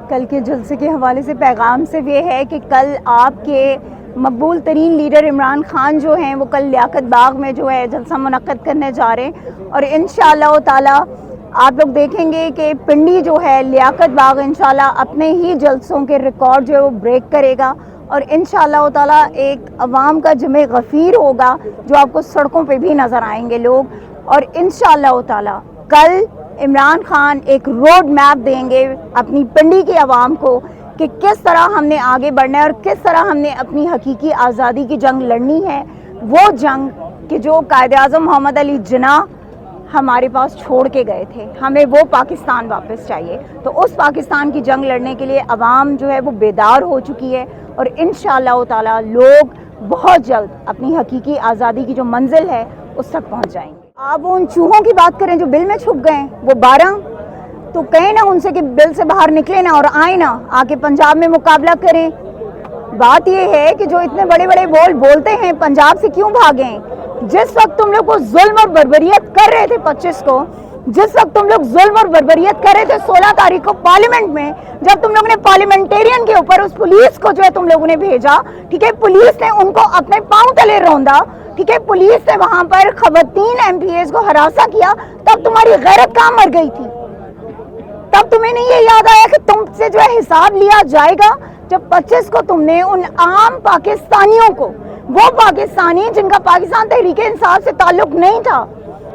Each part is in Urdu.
کل کے جلسے کے حوالے سے پیغام صرف یہ ہے کہ کل آپ کے مقبول ترین لیڈر عمران خان جو ہیں وہ کل لیاقت باغ میں جو ہے جلسہ منعقد کرنے جا رہے ہیں، اور انشاءاللہ تعالی آپ لوگ دیکھیں گے کہ پنڈی جو ہے لیاقت باغ انشاءاللہ اپنے ہی جلسوں کے ریکارڈ جو ہے وہ بریک کرے گا، اور انشاءاللہ تعالی ایک عوام کا جمع غفیر ہوگا جو آپ کو سڑکوں پہ بھی نظر آئیں گے لوگ، اور انشاءاللہ تعالی کل عمران خان ایک روڈ میپ دیں گے اپنی پنڈی کے عوام کو کہ کس طرح ہم نے آگے بڑھنا ہے اور کس طرح ہم نے اپنی حقیقی آزادی کی جنگ لڑنی ہے، وہ جنگ کہ جو قائد اعظم محمد علی جناح ہمارے پاس چھوڑ کے گئے تھے، ہمیں وہ پاکستان واپس چاہیے۔ تو اس پاکستان کی جنگ لڑنے کے لیے عوام جو ہے وہ بیدار ہو چکی ہے، اور انشاءاللہ تعالی لوگ بہت جلد اپنی حقیقی آزادی کی جو منزل ہے اس تک پہنچ جائیں گے۔ آپ ان چوہوں کی بات کریں جو بل میں چھپ گئے ہیں، وہ 12 تو کہیں نا ان سے کہ بل سے باہر نکلے نا اور آئیں نا آ کے پنجاب میں مقابلہ کریں۔ بات یہ ہے کہ جو اتنے بڑے بڑے بولتے ہیں پنجاب سے کیوں بھاگیں؟ جس وقت تم لوگ کو ظلم اور بربریت کر رہے تھے 25 کو، جس وقت تم لوگ ظلم اور بربریت کر رہے تھے 16 تاریخ کو پارلیمنٹ میں، جب تم لوگوں نے پارلیمنٹیرین کے اوپر اس پولیس کو جو ہے تم لوگوں نے بھیجا، ٹھیک ہے، پولیس نے ان کو اپنے پاؤں تلے روندا، ٹھیک ہے، پولیس نے وہاں پر خواتین ایم پی ایز کو ہراساں کیا، تب تمہاری غیرت کہاں مر گئی تھی؟ تب تمہیں نہیں یہ یاد آیا کہ تم سے جو ہے حساب لیا جائے گا؟ جب 25 کو تم نے ان عام پاکستانیوں کو، وہ پاکستانی جن کا پاکستان تحریک انصاف سے تعلق نہیں تھا،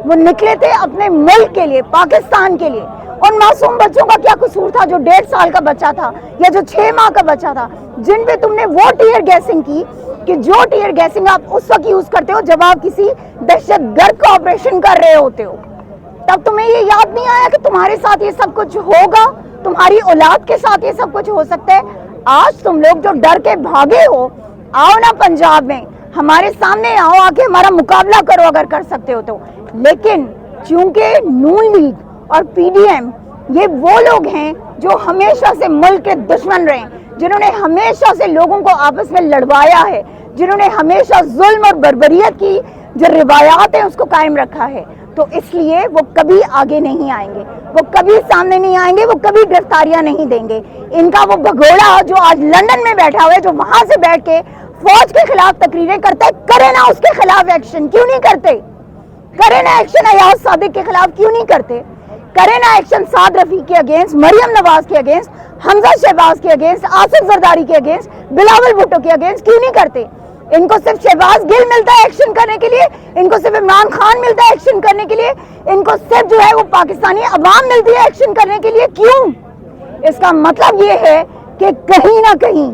وہ نکلے تھے اپنے ملک کے لیے، پاکستان کے لیے، ان معصوم بچوں کا کیا قصور تھا جو 1.5 سال کا بچہ تھا یا جو 6 ماہ کا بچہ تھا، جن پہ تم نے وہ ٹیئر گیسنگ کی کہ جو ٹیئر گیسنگ آپ اس وقت یوز کرتے ہو جب آپ کسی دہشت گرد کا آپریشن کر رہے ہوتے ہو۔ تب تمہیں یہ یاد نہیں آیا کہ تمہارے ساتھ یہ سب کچھ ہوگا، تمہاری اولاد کے ساتھ یہ سب کچھ ہو سکتا ہے؟ آج تم لوگ جو ڈر کے بھاگے ہو، آؤ نا پنجاب میں، ہمارے سامنے آؤ، آ کے ہمارا مقابلہ کرو اگر کر سکتے ہو تو۔ لیکن چونکہ نون لیگ اور پی ڈی ایم یہ وہ لوگ ہیں جو ہمیشہ سے ملک کے دشمن رہے ہیں، جنہوں نے ہمیشہ سے لوگوں کو آپس میں لڑوایا ہے، جنہوں نے ہمیشہ ظلم اور بربریت کی جو روایات ہیں اس کو قائم رکھا ہے، تو اس لیے وہ کبھی آگے نہیں آئیں گے، وہ کبھی سامنے نہیں آئیں گے، وہ کبھی گرفتاریاں نہیں دیں گے۔ ان کا وہ بھگوڑا جو آج لندن میں بیٹھا ہوا ہے، جو وہاں سے بیٹھ کے فوج کے خلاف تقریریں کرتا ہے، کرے نا اس کے خلاف ایکشن، کیوں نہیں کرتے؟ کرے نا ایکشن ایاز صادق کے خلاف، کیوں نہیں کرتے؟ کرے نا ایکشن سعد رفیق کے اگینسٹ، مریم نواز کے اگینسٹ، حمزہ شہباز کے اگینسٹ، آصف زرداری کے اگینسٹ، بلاول بھٹو کے اگینسٹ، کیوں نہیں کرتے؟ ان کو صرف شہباز گل ملتا ہے ایکشن کرنے کے لیے، ان کو صرف عمران خان ملتا ہے ایکشن کرنے کے لیے، ان کو صرف جو ہے وہ پاکستانی عوام ملتی ہے ایکشن کرنے کے لیے، کیوں؟ اس کا مطلب یہ ہے کہ کہیں نہ کہیں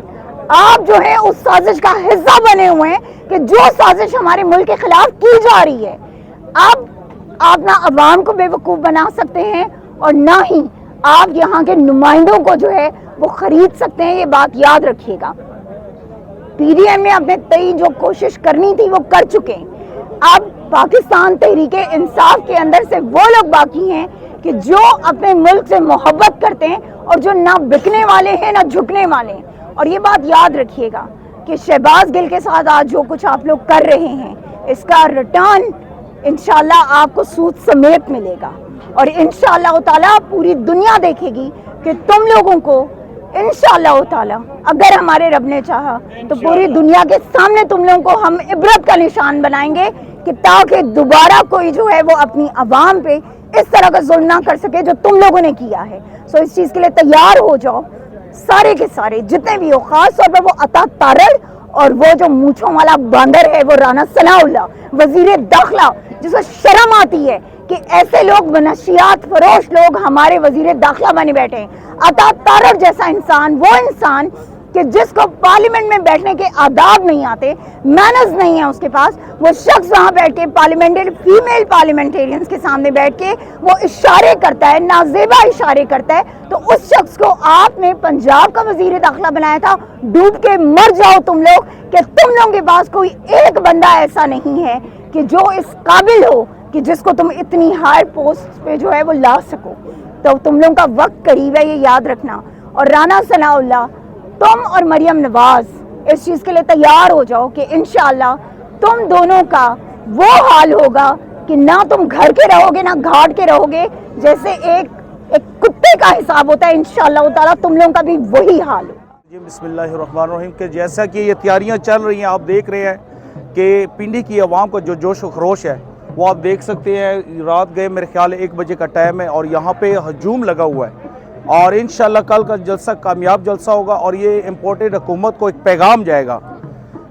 آپ جو ہے اس سازش کا حصہ بنے ہوئے ہیں کہ جو سازش ہمارے ملک کے خلاف کی جا رہی ہے۔ اب آپ نہ عوام کو بے وقوف بنا سکتے ہیں اور نہ ہی آپ یہاں کے نمائندوں کو جو ہے وہ خرید سکتے ہیں، یہ بات یاد رکھیے گا۔ پی ڈی ایم نے اپنے تئی جو کوشش کرنی تھی وہ کر چکے ہیں۔ اب پاکستان تحریک انصاف کے اندر سے وہ لوگ باقی ہیں کہ جو اپنے ملک سے محبت کرتے ہیں اور جو نہ بکنے والے ہیں نہ جھکنے والے ہیں، اور یہ بات یاد رکھیے گا کہ شہباز گل کے ساتھ آج جو کچھ آپ لوگ کر رہے ہیں اس کا ریٹرن انشاءاللہ آپ کو سود سمیت ملے گا، اور انشاءاللہ تعالیٰ پوری دنیا دیکھے گی کہ تم لوگوں کو انشاءاللہ تعالیٰ اگر ہمارے رب نے چاہا تو پوری دنیا کے سامنے تم لوگوں کو ہم عبرت کا نشان بنائیں گے کہ تاکہ دوبارہ کوئی جو ہے وہ اپنی عوام پہ اس طرح کا ظلم نہ کر سکے جو تم لوگوں نے کیا ہے۔ سو اس چیز کے لیے تیار ہو جاؤ سارے کے سارے جتنے بھی ہو، خاص طور پر وہ عطا تارڑ اور وہ جو مونچھوں والا باندر ہے وہ رانا ثناء اللہ وزیر داخلہ، جس کو شرم آتی ہے کہ ایسے لوگ منشیات فروش لوگ ہمارے وزیر داخلہ بنے بیٹھے ہیں۔ عطا تارڑ جیسا انسان، وہ انسان کہ جس کو پارلیمنٹ میں بیٹھنے کے آداب نہیں آتے، مینرز نہیں ہیں اس کے پاس، وہ شخص وہاں بیٹھ کے فیمیل پارلیمنٹیرینز کے سامنے بیٹھ کے وہ اشارے کرتا ہے، نازیبا اشارے کرتا ہے، تو اس شخص کو آپ نے پنجاب کا وزیر داخلہ بنایا تھا۔ ڈوب کے مر جاؤ تم لوگ کہ تم لوگوں کے پاس کوئی ایک بندہ ایسا نہیں ہے کہ جو اس قابل ہو کہ جس کو تم اتنی ہائی پوسٹ پہ جو ہے وہ لا سکو۔ تو تم لوگوں کا وقت قریب ہے، یہ یاد رکھنا۔ اور رانا ثناء اللہ، تم اور مریم نواز اس چیز کے لیے تیار ہو جاؤ کہ انشاءاللہ تم دونوں کا وہ حال ہوگا کہ نہ تم گھر کے رہو گے نہ گھاٹ کے رہو گے، جیسے ایک ایک کتے کا حساب ہوتا ہے، انشاءاللہ تعالیٰ تم لوگوں کا بھی وہی حال ہو۔ جی بسم اللہ الرحمن الرحیم کہ جیسا کہ یہ تیاریاں چل رہی ہیں، آپ دیکھ رہے ہیں کہ پنڈی کی عوام کا جو جوش و خروش ہے وہ آپ دیکھ سکتے ہیں۔ رات گئے میرے خیال 1 بجے کا ٹائم ہے اور یہاں پہ ہجوم لگا ہوا ہے، اور انشاءاللہ کل کا جلسہ کامیاب جلسہ ہوگا، اور یہ امپورٹڈ حکومت کو ایک پیغام جائے گا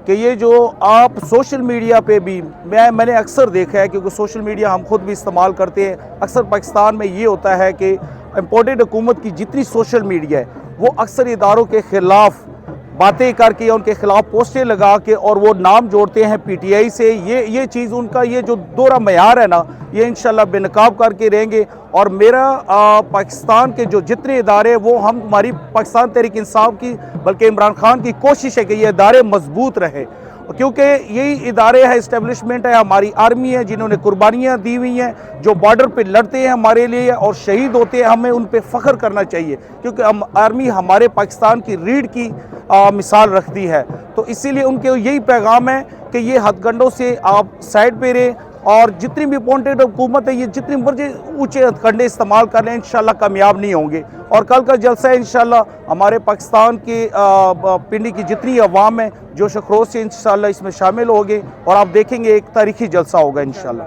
کہ یہ جو آپ سوشل میڈیا پہ بھی میں نے اکثر دیکھا ہے، کیونکہ سوشل میڈیا ہم خود بھی استعمال کرتے ہیں، اکثر پاکستان میں یہ ہوتا ہے کہ امپورٹڈ حکومت کی جتنی سوشل میڈیا ہے وہ اکثر اداروں کے خلاف باتیں کر کے، ان کے خلاف پوسٹیں لگا کے، اور وہ نام جوڑتے ہیں پی ٹی آئی سے۔ یہ چیز ان کا یہ جو دورہ معیار ہے نا، یہ انشاءاللہ بے نقاب کر کے رہیں گے۔ اور میرا پاکستان کے جو جتنے ادارے وہ ہماری پاکستان تحریک انصاف کی بلکہ عمران خان کی کوشش ہے کہ یہ ادارے مضبوط رہے، کیونکہ یہی ادارے ہیں، اسٹیبلشمنٹ ہے، ہماری آرمی ہے جنہوں نے قربانیاں دی ہوئی ہیں، جو بارڈر پہ لڑتے ہیں ہمارے لیے اور شہید ہوتے ہیں، ہمیں ان پہ فخر کرنا چاہیے، کیونکہ آرمی ہمارے پاکستان کی ریڑھ کی مثال رکھتی ہے۔ تو اسی لیے ان کے یہی پیغام ہے کہ یہ ہتھ کنڈوں سے آپ سائڈ پہ رہیں، اور جتنی بھی اپونٹڈ حکومت ہے یہ جتنی مرضی اونچے ہتھ کنڈے استعمال کر لیں، انشاءاللہ کامیاب نہیں ہوں گے۔ اور کل کا جلسہ ہے انشاءاللہ ہمارے پاکستان کے پنڈی کی جتنی عوام ہے جوش و خروش سے انشاءاللہ اس میں شامل ہوگے، اور آپ دیکھیں گے ایک تاریخی جلسہ ہوگا انشاءاللہ۔